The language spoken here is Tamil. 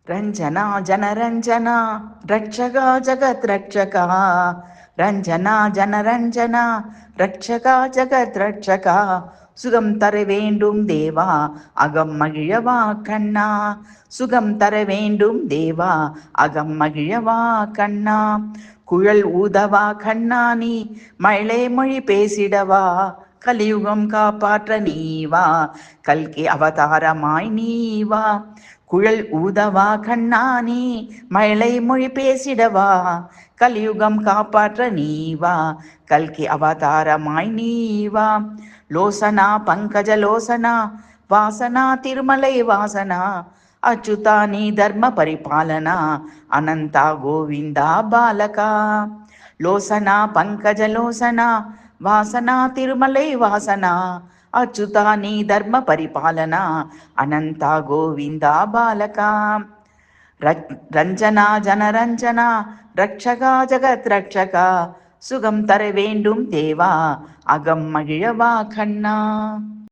ரஞ்சனா ஜனரஞ்சனா ரட்சகா ஜகத் ரட்சகா ரஞ்சனா ஜனரஞ்சனா ரட்சகா ஜகத் ரட்சகா சுகம் தர வேண்டும் தேவா அகம் மகிழவா கண்ணா சுகம் தர வேண்டும் தேவா அகம் மகிழவா கண்ணா குழல் ஊதவா கண்ணா நீ மழை மொழி பேசிடவா கலியுகம் காப்பாற்ற நீவா கல்கி அவதாரமாய் நீவா குழல் ஊதவா கண்ணானி மழை மொழி பேசிடவா கலியுகம் காப்பாற்ற நீவா கல்கி அவதாரமாய் நீவா லோசனா பங்கஜ லோசனா வாசனா திருமலை வாசனா அச்சுதா நீ தர்ம பரிபாலனா அனந்தா கோவிந்தா பாலகா லோசனா பங்கஜ லோசனா வாசனா திருமலை வாசனா அச்சுதா நீ தர்ம பரிபாலனா அனந்தா கோவிந்தா பாலகா ரஞ்சனா ஜனரஞ்சனா ரட்சகா ஜகத் ரட்சகா சுகம் தர வேண்டும் தேவா அகம் மகிழவா கண்ணா.